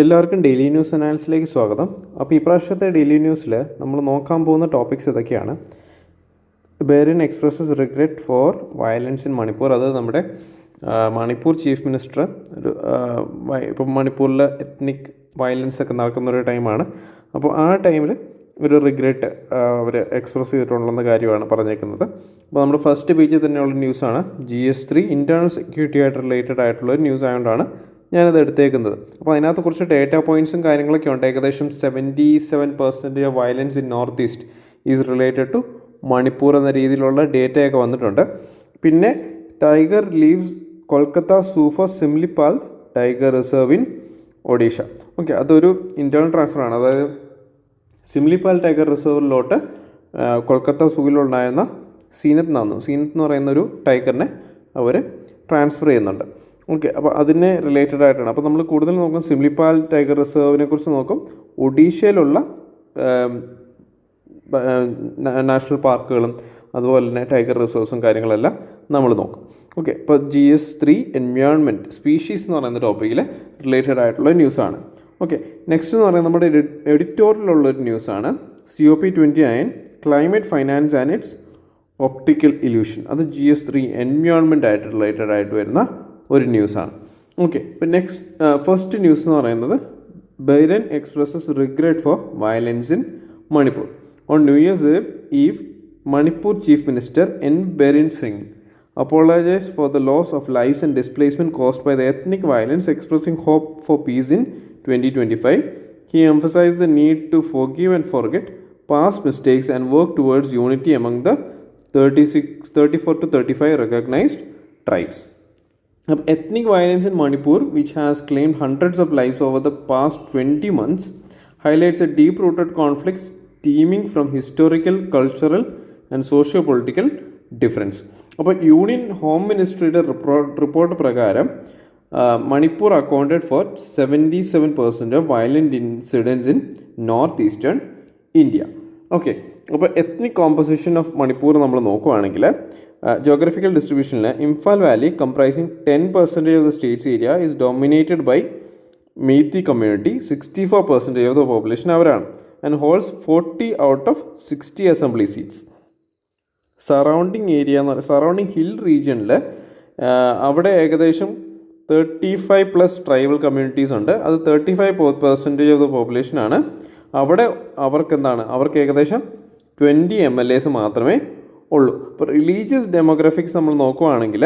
എല്ലാവർക്കും daily news അനാലിസിലേക്ക് സ്വാഗതം. അപ്പോൾ ഈ പ്രാവശ്യത്തെ ഡെയിലി ന്യൂസിൽ നമ്മൾ നോക്കാൻ പോകുന്ന ടോപ്പിക്സ് ഇതൊക്കെയാണ്. Burrill expresses regret for violence in Manipur. അത് നമ്മുടെ മണിപ്പൂർ ചീഫ് മിനിസ്റ്റർ ഇപ്പം മണിപ്പൂരിൽ എത്നിക് വയലൻസ് ഒക്കെ നടക്കുന്നൊരു ടൈമാണ്. അപ്പോൾ ആ ടൈമിൽ ഒരു റിഗ്രറ്റ് അവർ എക്സ്പ്രസ് ചെയ്തിട്ടുണ്ടെന്ന കാര്യമാണ് പറഞ്ഞേക്കുന്നത്. അപ്പോൾ നമ്മുടെ ഫസ്റ്റ് പേജിൽ തന്നെയുള്ള ന്യൂസാണ്. GS3 ഇൻറ്റേർണൽ സെക്യൂരിറ്റി ആയിട്ട് റിലേറ്റഡ് ആയിട്ടുള്ളൊരു ന്യൂസ് ആയതുകൊണ്ടാണ് ഞാനത് എടുത്തേക്കുന്നത്. അപ്പോൾ അതിനകത്ത് കുറച്ച് ഡേറ്റാ പോയിൻറ്റ്സും കാര്യങ്ങളൊക്കെ ഉണ്ട്. ഏകദേശം 77% of violence in north east is related to Manipur എന്ന രീതിയിലുള്ള ഡേറ്റയൊക്കെ വന്നിട്ടുണ്ട്. പിന്നെ tiger leaves Kolkata zoo for Similipal tiger reserve in Odisha. Okay, അതൊരു ഇൻറ്റേർണൽ ട്രാൻസ്ഫറാണ്. അതായത് സിംലിപാൽ ടൈഗർ റിസർവിലോട്ട് കൊൽക്കത്ത സൂവിലുണ്ടായിരുന്ന സീനത്ത് എന്ന് പറയുന്ന ഒരു ടൈഗറിനെ അവർ ട്രാൻസ്ഫർ ചെയ്യുന്നുണ്ട്. ഓക്കെ, അപ്പോൾ അതിനെ റിലേറ്റഡ് ആയിട്ടാണ്. അപ്പോൾ നമ്മൾ കൂടുതൽ നോക്കും സിംലിപാൽ ടൈഗർ റിസർവിനെ കുറിച്ച് നോക്കും. ഒഡീഷയിലുള്ള നാഷണൽ പാർക്കുകളും അതുപോലെ തന്നെ ടൈഗർ റിസർവ്സും കാര്യങ്ങളെല്ലാം നമ്മൾ നോക്കും. ഓക്കെ, ഇപ്പോൾ GS3 എൻവയോൺമെൻറ്റ് സ്പീഷീസ് എന്ന് പറയുന്ന ടോപ്പിക്കിൽ റിലേറ്റഡ് ആയിട്ടുള്ള ന്യൂസാണ്. ഓക്കെ, നെക്സ്റ്റ് എന്ന് പറയുന്നത് നമ്മുടെ എഡിറ്റോറിയലുള്ളൊരു ന്യൂസാണ്. COP29 climate finance and it's optical illusion. അത് GS3 എൻവയോൺമെൻറ്റ് ആയിട്ട് റിലേറ്റഡ് ആയിട്ട് വരുന്ന ഒരു ന്യൂസാണ്. ഓക്കെ, ഇപ്പോൾ ഫസ്റ്റ് ന്യൂസ് എന്ന് പറയുന്നത് Biren expresses regret for violence in Manipur. On new year's eve Manipur chief minister N. Biren Singh apologized for the loss of lives and displacement caused by the ethnic violence, expressing hope for peace in 2025. He emphasized the need to forgive and forget past mistakes and work towards unity among the 34 to 35 recognized tribes. Ethnic violence in Manipur, which has claimed hundreds of lives over the past 20 months, highlights a deep-rooted conflict stemming from historical, cultural and socio-political difference. അപ്പോൾ union home മിനിസ്ട്രിയുടെ report പ്രകാരം Manipur accounted for 77% of violent incidents in north eastern India. Okay, അപ്പോൾ ethnic composition of Manipur നമ്മൾ നോക്കുകയാണെങ്കിൽ geographical ഡിസ്ട്രിബ്യൂഷനിൽ Imphal valley comprising 10% of the state's area is dominated by Meitei community. 64% of the population അവരാണ് and holds 40 out of 60 assembly seats. Surrounding hill റീജിയനിൽ അവിടെ ഏകദേശം 35+ tribal communities ഉണ്ട്. അത് 35% ഓഫ് ദ പോപ്പുലേഷനാണ്. അവിടെ അവർക്ക് ഏകദേശം 20 MLAs മാത്രമേ ഉള്ളൂ. ഇപ്പോൾ റിലീജിയസ് ഡെമോഗ്രഫിക്സ് നമ്മൾ നോക്കുകയാണെങ്കിൽ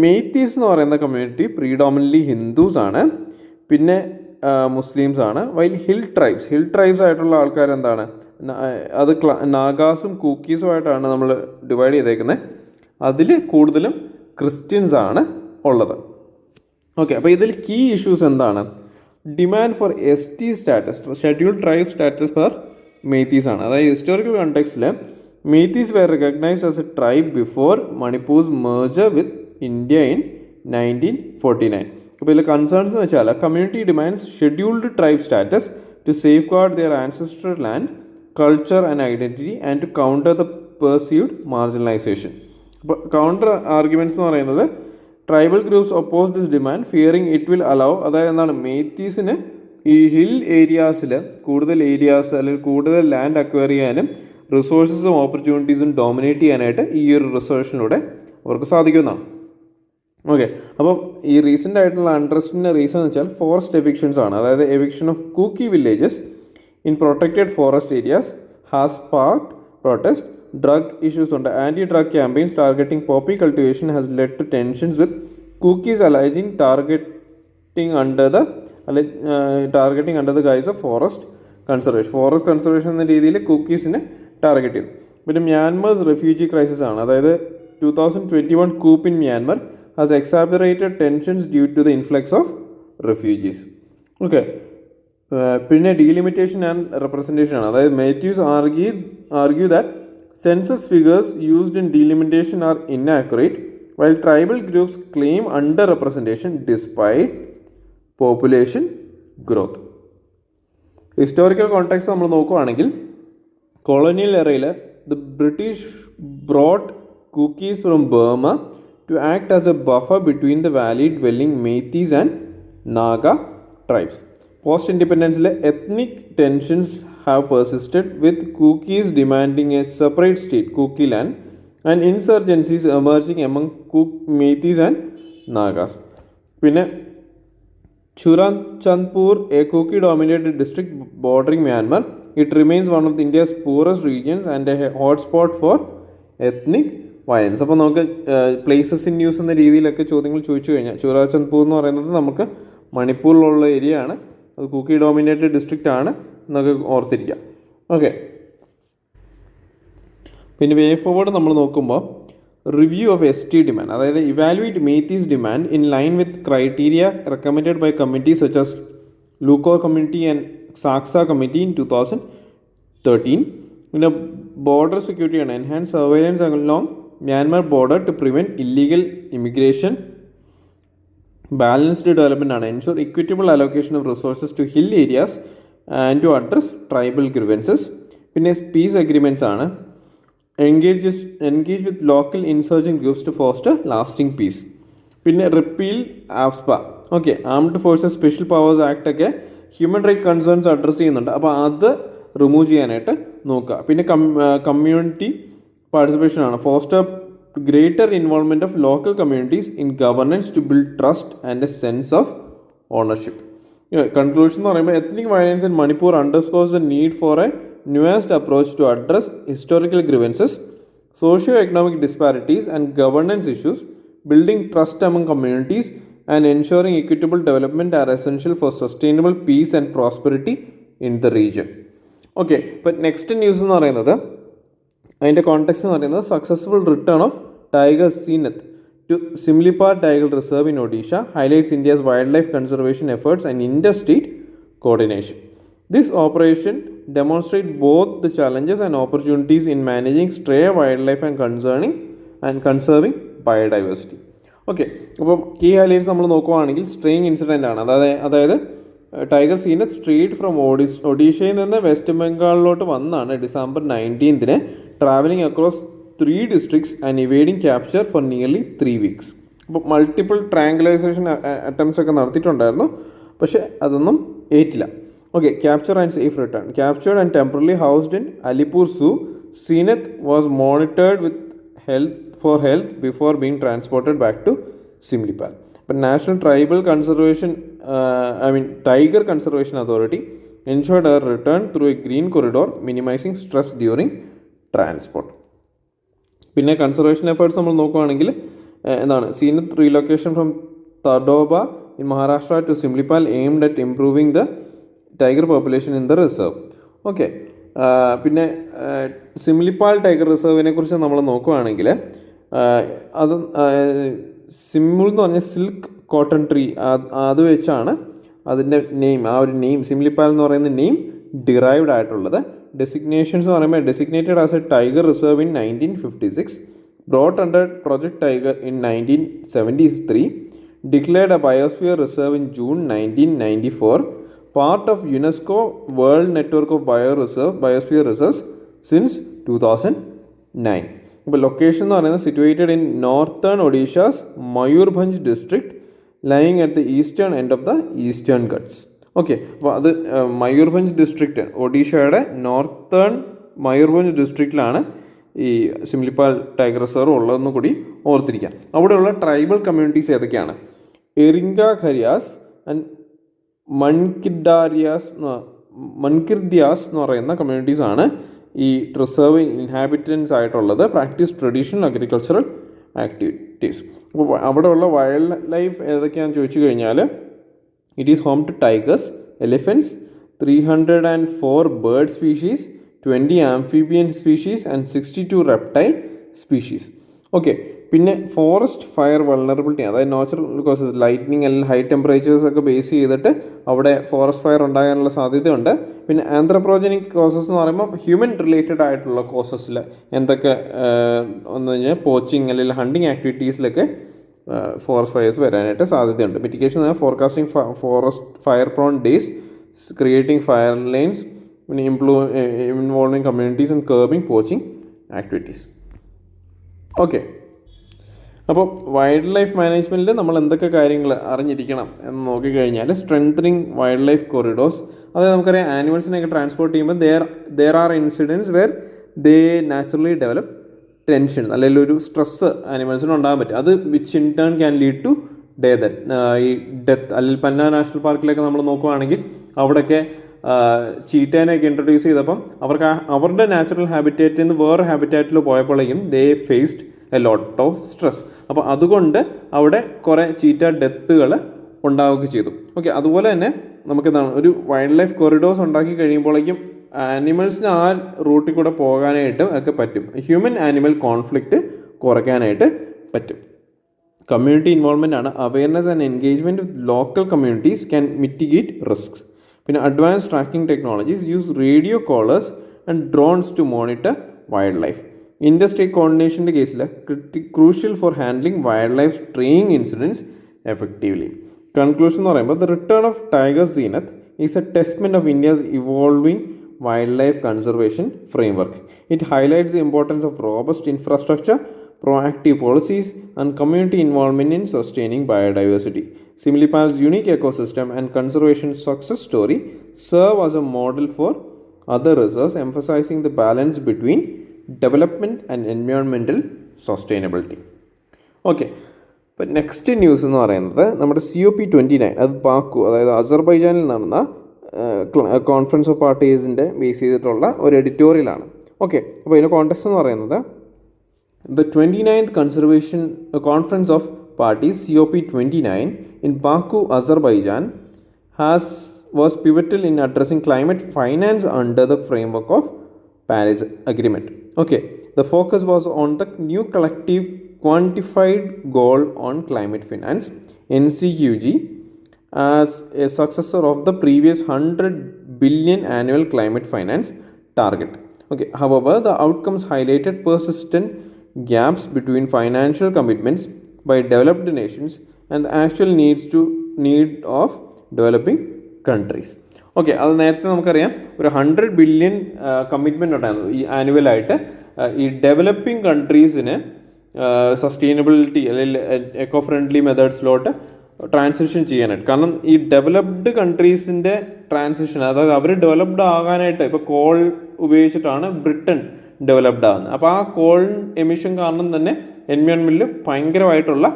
മെയ്തീസ് എന്ന് പറയുന്ന കമ്മ്യൂണിറ്റി പ്രീഡോമിനൻ്റ്ലി ഹിന്ദുസ് ആണ്, പിന്നെ മുസ്ലിംസ് ആണ്. വൈൽ ഹിൽ ട്രൈബ്സ് ആയിട്ടുള്ള ആൾക്കാർ അത് നാഗാസും കൂക്കീസുമായിട്ടാണ് നമ്മൾ ഡിവൈഡ് ചെയ്തേക്കുന്നത്. അതിൽ കൂടുതലും ക്രിസ്ത്യൻസ് ആണ് ഉള്ളത്. ഓക്കെ, അപ്പോൾ ഇതിൽ കീ ഇഷ്യൂസ് എന്താണ്? Demand for ST status, scheduled tribe status for Meiteis ആണ്. അതായത് ഹിസ്റ്റോറിക്കൽ കോണ്ടെക്സ്റ്റിൽ Meiteis were recognised as a tribe before Manipur's merger with India in 1949. അപ്പോൾ ഇതിൽ കൺസേൺസ് എന്ന് വെച്ചാൽ community demands scheduled tribe status to safeguard their ancestral land, culture and identity and to counter the perceived marginalisation. അപ്പോൾ counter arguments എന്ന് പറയുന്നത് tribal groups oppose this demand fearing it will allow, അതായത് മെയ്തീസിന് ഈ hill ഏരിയാസിൽ അല്ലെങ്കിൽ കൂടുതൽ land acquire ചെയ്യാനും റിസോഴ്സസും ഓപ്പർച്യൂണിറ്റീസും dominate ചെയ്യാനായിട്ട് ഈ ഒരു റിസർവേഷനിലൂടെ അവർക്ക് സാധിക്കുന്നതാണ്. ഓക്കെ, അപ്പം ഈ റീസെൻ്റ് ആയിട്ടുള്ള അൺട്രസ്റ്റിൻ്റെ റീസൺ എന്ന് വെച്ചാൽ ഫോറസ്റ്റ് എവിക്ഷൻസ് ആണ്. അതായത് eviction of Kuki villages in protected forest areas has sparked protest. Drug issues ഉണ്ട്. Anti drug campaigns targeting poppy cultivation has led to tensions with Kukis alleging targeting under the guise of forest conservation എന്ന രീതിയിൽ കുക്കീസിനെ target ചെയ്തു. പിന്നെ മ്യാൻമേഴ്സ് refugee crisis ആണ്. അതായത് 2021 coup in Myanmar has exacerbated tensions due to the influx of refugees. Okay, പിന്നെ delimitation and representation ആണ്. അതായത് Meiteis argue that census figures used in delimitation are inaccurate while tribal groups claim under representation despite population growth. Historical context നമ്മൾ നോക്കുകയാണെങ്കിൽ colonial എറയിൽ the British brought Kukis from Burma to act as a buffer between the valley dwelling Meiteis and Naga tribes. Post-independence, ethnic tensions have persisted with Kukis demanding a separate state, Kuki land, and insurgencies emerging among Kuk, Meiteis and Nagas. പിന്നെ Churachandpur, a Kuki-dominated district bordering Myanmar, it remains one of India's poorest regions and a hotspot for ethnic violence. അപ്പോൾ നമുക്ക് places in news എന്ന രീതിയിലൊക്കെ ചോദ്യങ്ങൾ ചോദിച്ചു കഴിഞ്ഞാൽ ചുരാചന്ദ്പൂർ എന്ന് പറയുന്നത് നമുക്ക് മണിപ്പൂരിലുള്ള ഏരിയ ആണ്, അത് കുക്കി ഡോമിനേറ്റഡ് ഡിസ്ട്രിക്റ്റ് ആണ് എന്നൊക്കെ ഓർത്തിരിക്കുക. ഓക്കെ, പിന്നെ വേ ഫോർവേഡ് നമ്മൾ നോക്കുമ്പോൾ റിവ്യൂ ഓഫ് ST ഡിമാൻഡ്, അതായത് evaluate Meiteis demand in line with criteria recommended by committees such as Lokur committee and Xaxa committee in 2013. പിന്നെ ബോർഡർ സെക്യൂരിറ്റിയാണ്, enhance surveillance along Myanmar border to prevent illegal immigration. Balanced development ആണ്, ensure equitable allocation of resources to hill areas and to address tribal grievances. പിന്നെ peace agreements ആണ്, engage with local insurgent groups to foster lasting peace. പിന്നെ repeal AFSPA, okay, armed forces special powers act ഒക്കെ human right concerns address ചെയ്യുന്നുണ്ട്, അപ്പോൾ അത് remove ചെയ്യാനായിട്ട് നോക്കുക. പിന്നെ കമ്മ്യൂണിറ്റി പാർട്ടിസിപ്പേഷൻ ആണ്, foster greater involvement of local communities in governance to build trust and a sense of ownership. Conclusion എന്ന് പറയുമ്പോൾ ethnic violence in Manipur underscores the need for a nuanced approach to address historical grievances, socio economic disparities and governance issues. Building trust among communities and ensuring equitable development are essential for sustainable peace and prosperity in the region. Okay, ഇപ്പം next news എന്ന് പറയുന്നത്, അതിൻ്റെ context എന്ന് പറയുന്നത് successful return of tiger Zeenat to Similipal tiger reserve in Odisha highlights India's wildlife conservation efforts and interstate coordination. This operation demonstrate both the challenges and opportunities in managing stray wildlife and conserving biodiversity. Okay, അപ്പം key highlights നമ്മൾ നോക്കുകയാണെങ്കിൽ സ്ട്രേയിങ് incident ആണ്, അതായത് tiger Zeenath straight from ഒഡീഷയിൽ നിന്ന് west ബംഗാളിലോട്ട് വന്നാണ് December 19 travelling across 3 districts and evading capture for nearly 3 weeks. അപ്പോൾ multiple triangulation attempts ഒക്കെ നടത്തിയിട്ടുണ്ടായിരുന്നു, പക്ഷേ അതൊന്നും ഏറ്റില്ല. Okay, capture and safe return. Captured and temporarily housed in Alipore zoo, Zeenat was monitored with health before being transported back to Simlipal. But National Tribal Conservation, Tiger Conservation Authority ensured her return through a green corridor, minimizing stress during transport. പിന്നെ conservation efforts നമ്മൾ നോക്കുകയാണെങ്കിൽ എന്താണ്, Zeenat relocation from Tadoba in Maharashtra to Similipal aimed at improving the tiger population in the reserve. Okay, പിന്നെ Similipal tiger റിസർവിനെ കുറിച്ച് നമ്മൾ നോക്കുകയാണെങ്കിൽ അത് സിമ്മിൾ എന്ന് പറഞ്ഞ സിൽക്ക് കോട്ടൺ ട്രീ, അത് വെച്ചാണ് അതിൻ്റെ നെയിം, ആ ഒരു നെയിം സിംലിപാൽ എന്ന് പറയുന്ന നെയിം ഡിറൈവ്ഡ് ആയിട്ടുള്ളത്. ഡെസിഗ്നേഷൻസ് എന്ന് പറയുമ്പോൾ designated as a tiger reserve in 1956, brought under project tiger in 1973, declared a biosphere reserve in June 1994, part of UNESCO world network of biosphere reserves since 2009. ഇപ്പോൾ location എന്ന് പറയുന്നത് situated in northern Odisha's Mayurbhanj district lying at the eastern end of the eastern Ghats. Okay, അപ്പോൾ അത് Mayurbhanj district, ഒഡീഷയുടെ northern Mayurbhanj ഡിസ്ട്രിക്റ്റിലാണ് ഈ Simlipal tiger reserve ഉള്ളതെന്ന് കൂടി ഓർത്തിരിക്കാം. അവിടെയുള്ള ട്രൈബൽ കമ്മ്യൂണിറ്റീസ് ഏതൊക്കെയാണ്? എറിങ്ക ഖരിയാസ് ആൻഡ് മൺകിർദ്യാസ് എന്ന് പറയുന്ന കമ്മ്യൂണിറ്റീസാണ് ഈ റിസർവ് ഇൻഹാബിറ്റൻസ് ആയിട്ടുള്ളത്. Practice traditional agricultural activities. അപ്പോൾ അവിടെയുള്ള വൈൽഡ് ലൈഫ് ഏതൊക്കെയാണെന്ന് ചോദിച്ചു കഴിഞ്ഞാൽ, it is home to tigers, elephants, 304 bird species, 20 amphibian species and 62 reptile species. Okay, പിന്നെ ഫോറസ്റ്റ് ഫയർ വൾണറബിലിറ്റി, അതായത് നാച്ചുറൽ കോസസ്, ലൈറ്റ്നിങ് അല്ലെങ്കിൽ ഹൈ ടെമ്പറേച്ചേഴ്സ് ഒക്കെ ബേസ് ചെയ്തിട്ട് അവിടെ ഫോറസ്റ്റ് ഫയർ ഉണ്ടാകാനുള്ള സാധ്യതയുണ്ട്. പിന്നെ ആന്ത്രോപോജനിക് കോസസ് എന്ന് പറയുമ്പോൾ ഹ്യൂമൻ റിലേറ്റഡ് ആയിട്ടുള്ള കോസസിൽ എന്തൊക്കെ എന്ന് കഴിഞ്ഞാൽ പോച്ചിങ് അല്ലെങ്കിൽ ഹണ്ടിങ് ആക്ടിവിറ്റീസിലൊക്കെ ഫോറസ്റ്റ് ഫയേഴ്സ് വരാനായിട്ട് സാധ്യതയുണ്ട്. മിറ്റിഗേഷൻ എന്ന് പറഞ്ഞാൽ forecasting forest fire prone days, creating fire lines, പിന്നെ involving communities and curbing poaching activities. Okay, അപ്പോൾ വൈൽഡ് ലൈഫ് മാനേജ്മെൻറ്റിൽ നമ്മൾ എന്തൊക്കെ കാര്യങ്ങൾ അറിഞ്ഞിരിക്കണം എന്ന് നോക്കിക്കഴിഞ്ഞാൽ സ്ട്രെങ്തനിങ് വൈൽഡ് ലൈഫ് കോറിഡോർസ്, അതായത് നമുക്കറിയാം ആനിമൽസിനെയൊക്കെ ട്രാൻസ്പോർട്ട് ചെയ്യുമ്പോൾ there are incidents where they naturally develop tension, അല്ലെങ്കിൽ ഒരു സ്ട്രെസ്സ് ആനിമൽസിന് ഉണ്ടാകാൻ പറ്റും. അത് which in turn can lead to ഈ ഡെത്ത്. അല്ലെങ്കിൽ പന്ന നാഷണൽ പാർക്കിലൊക്കെ നമ്മൾ നോക്കുകയാണെങ്കിൽ അവിടെയൊക്കെ ചീറ്റേനെയൊക്കെ ഇൻട്രൊഡ്യൂസ് ചെയ്തപ്പം അവരുടെ നാച്ചുറൽ ഹാബിറ്റേറ്റിൽ നിന്ന് വേറെ ഹാബിറ്റാറ്റിൽ പോയപ്പോഴേക്കും they faced a lot of stress. അപ്പോൾ അതുകൊണ്ട് അവിടെ കുറേ ചീറ്റ ഡെത്തുകൾ ഉണ്ടാവുകയും ചെയ്തു. ഓക്കെ, അതുപോലെ തന്നെ നമുക്കെന്താണ് ഒരു വൈൽഡ് ലൈഫ് കോറിഡോർസ് ഉണ്ടാക്കി കഴിയുമ്പോഴേക്കും ആനിമൽസിന് ആ റൂട്ടിൽ കൂടെ പോകാനായിട്ടും ഒക്കെ പറ്റും. ഹ്യൂമൻ ആനിമൽ കോൺഫ്ലിക്റ്റ് കുറയ്ക്കാനായിട്ട് പറ്റും. കമ്മ്യൂണിറ്റി ഇൻവോൾവ്മെൻ്റ് ആണ്. Awareness and engagement with local communities can mitigate risk. പിന്നെ advance tracking technologies use radio collars and drones to monitor wildlife. Interstate കോർഡിനേഷൻ്റെ കേസിൽ crucial for handling wildlife straying incidents effectively. Conclusion എന്ന് പറയുമ്പോൾ the return of tiger Zeenat is a testament of India's evolving wildlife conservation framework. It highlights the importance of robust infrastructure, proactive policies, and community involvement in sustaining biodiversity. Similipal's unique ecosystem and conservation success story serve as a model for other reserves, emphasizing the balance between development and environmental sustainability. Okay. ഇപ്പം next news എന്ന് പറയുന്നത് നമ്മുടെ COP29, അത് Baku, അതായത് അസർബൈജാനിൽ നടന്ന conference of പാർട്ടീസിൻ്റെ base ചെയ്തിട്ടുള്ള ഒരു എഡിറ്റോറിയലാണ്. Okay, അപ്പോൾ ഇതിൻ്റെ കോൺടെക്സ്റ്റ് എന്ന് പറയുന്നത് the 29th conservation conference of parties COP29 in Baku, Azerbaijan was pivotal in addressing climate finance under the framework of Paris Agreement. Okay, the focus was on the new collective quantified goal on climate finance, NCQG, as a successor of the previous 100 billion annual climate finance target. Okay, however, the outcomes highlighted persistent gaps between financial commitments by developed nations and the actual need of developing countries. Okay, അത് നേരത്തെ നമുക്കറിയാം ഒരു 100 billion commitment ഉണ്ടായിരുന്നു ഈ ആനുവലായിട്ട് ഈ developing കൺട്രീസിന് sustainability അല്ലെങ്കിൽ eco friendly മെത്തേഡ്സിലോട്ട് transition ചെയ്യാനായിട്ട്. കാരണം ഈ ഡെവലപ്ഡ് കൺട്രീസിൻ്റെ ട്രാൻസിഷൻ, അതായത് അവർ ഡെവലപ്ഡ് ആകാനായിട്ട് ഇപ്പോൾ കോൾ ഉപയോഗിച്ചിട്ടാണ് ബ്രിട്ടൻ ഡെവലപ്ഡ് ആകുന്നത്. അപ്പോൾ ആ കോൾ എമിഷൻ കാരണം തന്നെ എൻവയോൺമെൻറ്റിൽ ഭയങ്കരമായിട്ടുള്ള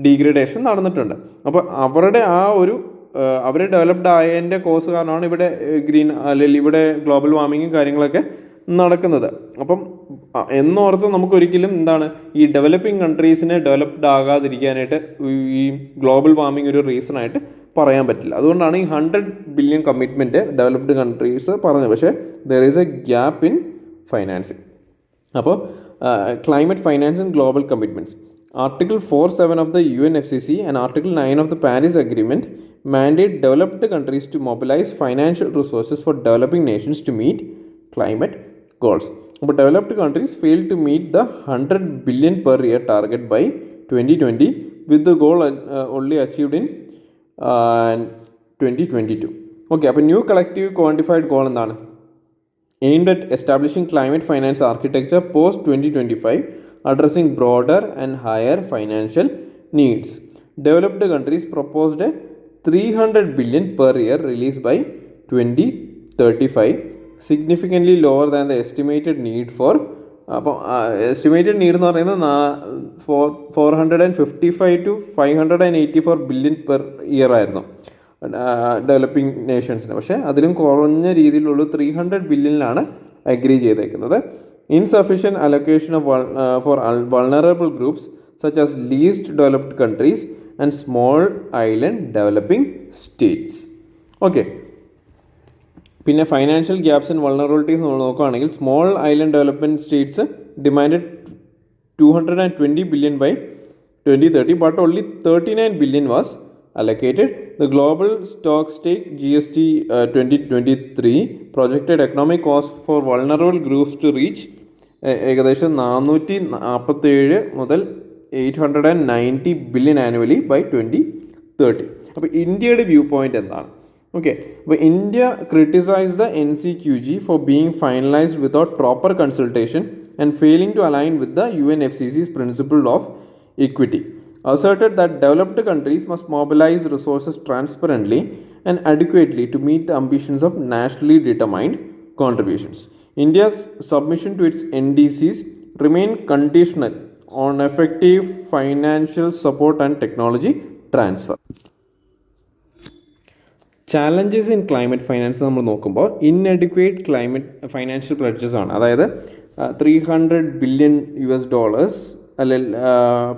ഡീഗ്രഡേഷൻ നടന്നിട്ടുണ്ട്. അപ്പോൾ അവരുടെ ആ ഒരു അവർ ഡെവലപ്ഡ് ആയതിൻ്റെ കോസ് കാരണമാണ് ഇവിടെ ഗ്രീൻ അല്ലെങ്കിൽ ഇവിടെ ഗ്ലോബൽ വാർമിങ്ങും കാര്യങ്ങളൊക്കെ നടക്കുന്നത്. അപ്പം എന്നോർത്ത് നമുക്കൊരിക്കലും എന്താണ് ഈ ഡെവലപ്പിംഗ് കൺട്രീസിനെ ഡെവലപ്ഡ് ആകാതിരിക്കാനായിട്ട് ഈ ഗ്ലോബൽ വാർമിംഗ് ഒരു റീസണായിട്ട് പറയാൻ പറ്റില്ല. അതുകൊണ്ടാണ് ഈ 100 ബില്യൺ കമ്മിറ്റ്മെൻറ്റ് ഡെവലപ്ഡ് കൺട്രീസ് പറഞ്ഞത്. പക്ഷേ there is a gap in financing. അപ്പോൾ climate finance and global commitments. Article 4.7 of the UNFCCC and Article 9 of the Paris Agreement mandate developed countries to mobilize financial resources for developing nations to meet climate goals. But developed countries failed to meet the 100 billion per year target by 2020, with the goal only achieved in 2022. Okay, അപ്പോൾ new collective quantified goal എന്താണ്? Aimed at establishing climate finance architecture post 2025, addressing broader and higher financial needs. Developed countries proposed a 300 billion per year release by 2035, significantly lower than the estimated need for. അപ്പോൾ estimated need എന്ന് പറയുന്നത് 455 to 584 billion per year ആയിരുന്നു developing നേഷൻസിന്. പക്ഷേ അതിലും കുറഞ്ഞ രീതിയിലുള്ള 300 ബില്യണിലാണ് agri ചെയ്തേക്കുന്നത്. Insufficient allocation of for vulnerable groups such as least developed countries and small island developing states. Okay, പിന്നെ ഫൈനാൻഷ്യൽ ഗ്യാപ്സ് ആൻഡ് വൾണറബിലിറ്റീസ് നമ്മൾ നോക്കുകയാണെങ്കിൽ small island development States demanded 220 billion by 2030, but only 39 billion was allocated. The global stock stake GST 2023 projected economic cost for vulnerable groups to reach ഏകദേശം 447 മുതൽ 890 billion annually by 2030. അപ്പോൾ ഇന്ത്യയുടെ view point എന്താണ്? Okay, അപ്പോൾ India criticise the NCQG for being finalised without proper consultation and failing to align with the UNFCC's principle of equity, asserted that developed countries must mobilize resources transparently and adequately to meet the ambitions of nationally determined contributions. India's submission to its NDCs remain conditional on effective financial support and technology transfer. Challenges in climate finance നമ്മൾ നോക്കുമ്പോൾ inadequate climate financial pledges ആണ്. അതായത് $300 billion അല്ലെങ്കിൽ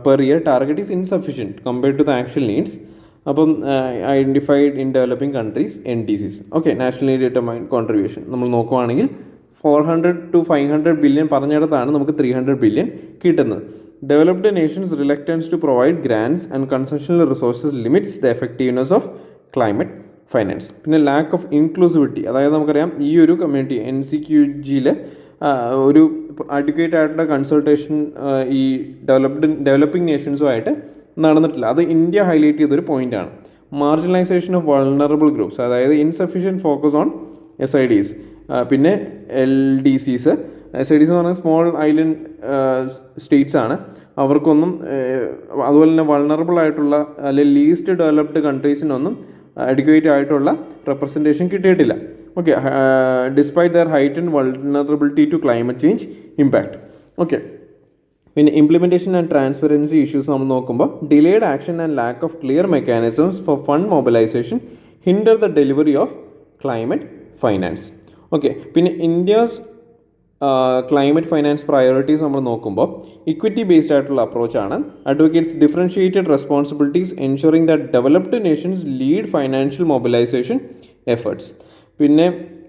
per year target is insufficient compared to the actual needs. അപ്പം identified in developing countries NDCs, okay, nationally determined contribution നമ്മൾ നോക്കുവാണെങ്കിൽ 400 to 500 billion പറഞ്ഞിടത്താണ് നമുക്ക് 300 billion കിട്ടുന്നത്. Developed nations reluctance to provide grants and concessional resources limits the effectiveness of climate finance. പിന്നെ lack of inclusivity, അതായത് നമുക്കറിയാം ഈ ഒരു കമ്മ്യൂണിറ്റി NCQGയിൽ ഒരു അഡ്വക്കേറ്റ് ആയിട്ടുള്ള കൺസൾട്ടേഷൻ ഈ ഡെവലപ്പിംഗ് നേഷൻസുമായിട്ട് നടന്നിട്ടില്ല. അത് ഇന്ത്യ ഹൈലൈറ്റ് ചെയ്തൊരു പോയിൻ്റാണ്. മാർജിനലൈസേഷൻ ഓഫ് വൾണറബിൾ ഗ്രൂപ്പ്സ്, അതായത് ഇൻസഫിഷ്യൻറ്റ് ഫോക്കസ് ഓൺ SIDs, പിന്നെ LDCs. SIDs എന്ന് പറഞ്ഞാൽ സ്മോൾ ഐലൻഡ് സ്റ്റേറ്റ്സ് ആണ്. അവർക്കൊന്നും അതുപോലെ തന്നെ വൾണറബിൾ ആയിട്ടുള്ള അല്ലെങ്കിൽ ലീസ്റ്റ് ഡെവലപ്ഡ് കൺട്രീസിനൊന്നും അഡിക്വേറ്റ് ആയിട്ടുള്ള റെപ്രസെൻറ്റേഷൻ കിട്ടിയിട്ടില്ല. Okay, despite their height and vulnerability to climate change impact. Okay, പിന്നെ ഇംപ്ലിമെൻറ്റേഷൻ ആൻഡ് ട്രാൻസ്പെറൻസി ഇഷ്യൂസ് നമ്മൾ നോക്കുമ്പോൾ delayed action and lack of clear mechanisms for fund mobilisation hinder the delivery of climate finance. Okay, പിന്നെ India's climate finance priorities നമ്മൾ നോക്കുമ്പോൾ equity based ആയിട്ടുള്ള അപ്രോച്ചാണ്. Advocates differentiated responsibilities ensuring that developed nations lead financial mobilisation efforts. പിന്നെ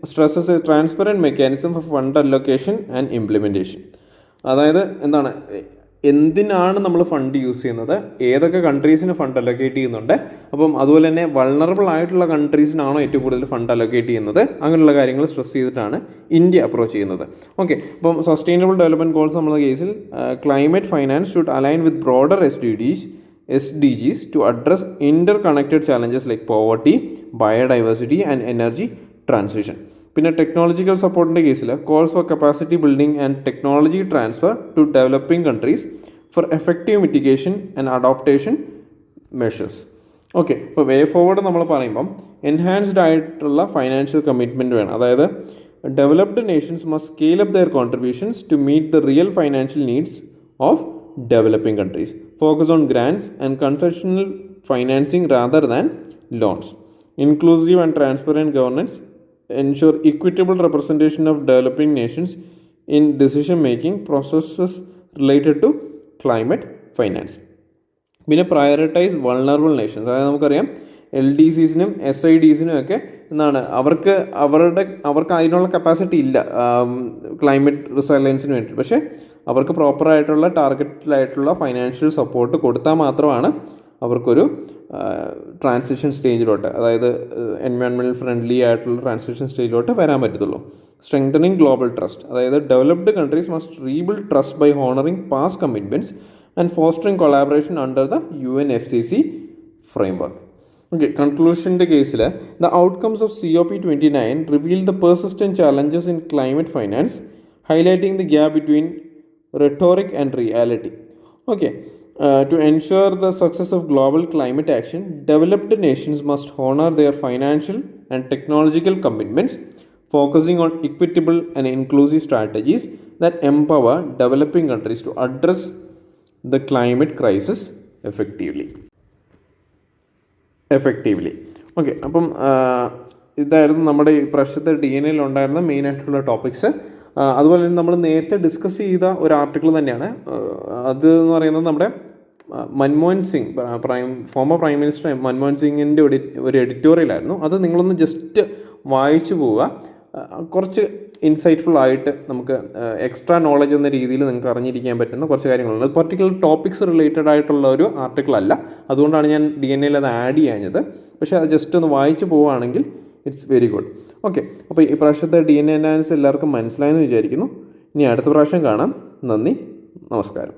stresses transparent mechanism for fund allocation and implementation. അതായത് എന്താണ്, എന്തിനാണ് നമ്മൾ ഫണ്ട് യൂസ് ചെയ്യുന്നത്, ഏതൊക്കെ കൺട്രീസിന് ഫണ്ട് അലൊക്കേറ്റ് ചെയ്യുന്നുണ്ട്, അപ്പം അതുപോലെ തന്നെ വൾണറബിൾ ആയിട്ടുള്ള കൺട്രീസിനാണോ ഏറ്റവും കൂടുതൽ ഫണ്ട് അലൊക്കേറ്റ് ചെയ്യുന്നത്, അങ്ങനെയുള്ള കാര്യങ്ങൾ സ്ട്രെസ് ചെയ്തിട്ടാണ് ഇന്ത്യ അപ്രോച്ച് ചെയ്യുന്നത്. ഓക്കെ, അപ്പം സസ്റ്റൈനബിൾ ഡെവലപ്മെൻറ്റ് ഗോൾസ് നമ്മുടെ കേസിൽ climate finance should align with broader SDGs to address interconnected challenges like poverty, biodiversity and energy transition. പിന്നെ ടെക്നോളജിക്കൽ സപ്പോർട്ടിൻ്റെ കേസിൽ calls for capacity building and technology transfer to developing countries for effective mitigation and adaptation measures. Okay, ഇപ്പോൾ way forward നമ്മൾ പറയുമ്പം enhanced ആയിട്ടുള്ള financial commitment വേണം. അതായത് developed nations must scale up their contributions to meet the real financial needs of developing countries, focus on grants and concessional financing rather than loans, inclusive and transparent governance, ensure equitable representation of developing nations in decision making processes related to climate finance. പിന്നെ prioritise vulnerable Nations, അതായത് നമുക്കറിയാം LDCസിനും SIDസിനും ഒക്കെ എന്താണ് അവർക്ക് അതിനുള്ള capacity ഇല്ല climate റിസൈലൻസിന് വേണ്ടി. പക്ഷേ അവർക്ക് പ്രോപ്പറായിട്ടുള്ള ടാർഗറ്റഡായിട്ടുള്ള ഫൈനാൻഷ്യൽ സപ്പോർട്ട് കൊടുത്താൽ മാത്രമാണ് അവർക്കൊരു ട്രാൻസിഷൻ സ്റ്റേജിലോട്ട്, അതായത് എൻവയോൺമെൻറ്റൽ ഫ്രണ്ട്ലി ആയിട്ടുള്ള ട്രാൻസിഷൻ സ്റ്റേജിലോട്ട് വരാൻ പറ്റത്തുള്ളൂ. സ്ട്രെങ്തനിങ് ഗ്ലോബൽ ട്രസ്റ്റ്, അതായത് developed countries must rebuild trust by honouring past commitments and fostering collaboration under the UNFCCC framework. Okay, കൺക്ലൂഷൻ്റെ കേസിൽ the outcomes of COP29 reveal the persistent challenges in climate finance, highlighting the gap between rhetoric and reality. Okay, to ensure the success of global climate action, developed nations must honor their financial and technological commitments, focusing on equitable and inclusive strategies that empower developing countries to address the climate crisis effectively. Okay, അപ്പം ഇതായിരുന്നു നമ്മുടെ ഈ പ്രാവശ്യത്തെ DNA ഉണ്ടായിരുന്ന മെയിനായിട്ടുള്ള topics. അതുപോലെ തന്നെ നമ്മൾ നേരത്തെ ഡിസ്കസ് ചെയ്ത ഒരു ആർട്ടിക്കിൾ തന്നെയാണ് അത് എന്ന് പറയുന്നത് നമ്മുടെ Manmohan Singh former prime minister Manmohan സിംഗിൻ്റെ ഒരു എഡിറ്റോറിയലായിരുന്നു. അത് നിങ്ങളൊന്ന് ജസ്റ്റ് വായിച്ചു പോവുക. കുറച്ച് ഇൻസൈറ്റ്ഫുൾ ആയിട്ട് നമുക്ക് എക്സ്ട്രാ നോളജ് എന്ന രീതിയിൽ നിങ്ങൾക്ക് അറിഞ്ഞിരിക്കാൻ പറ്റുന്ന കുറച്ച് കാര്യങ്ങളുണ്ട്. പർട്ടിക്കുലർ ടോപ്പിക്സ് റിലേറ്റഡ് ആയിട്ടുള്ള ഒരു ആർട്ടിക്കിൾ അല്ല, അതുകൊണ്ടാണ് ഞാൻ DNA അത് ആഡ് ചെയ്യാഞ്ഞത്. പക്ഷേ അത് ജസ്റ്റ് ഒന്ന് വായിച്ചു പോവുകയാണെങ്കിൽ ഇറ്റ്സ് വെരി ഗുഡ്. ഓക്കെ, അപ്പോൾ ഈ പ്രാവശ്യത്തെ DNA അനാലിസിസ് എല്ലാവർക്കും മനസ്സിലായെന്ന് വിചാരിക്കുന്നു. ഇനി അടുത്ത പ്രാവശ്യം കാണാം. നന്ദി, നമസ്കാരം.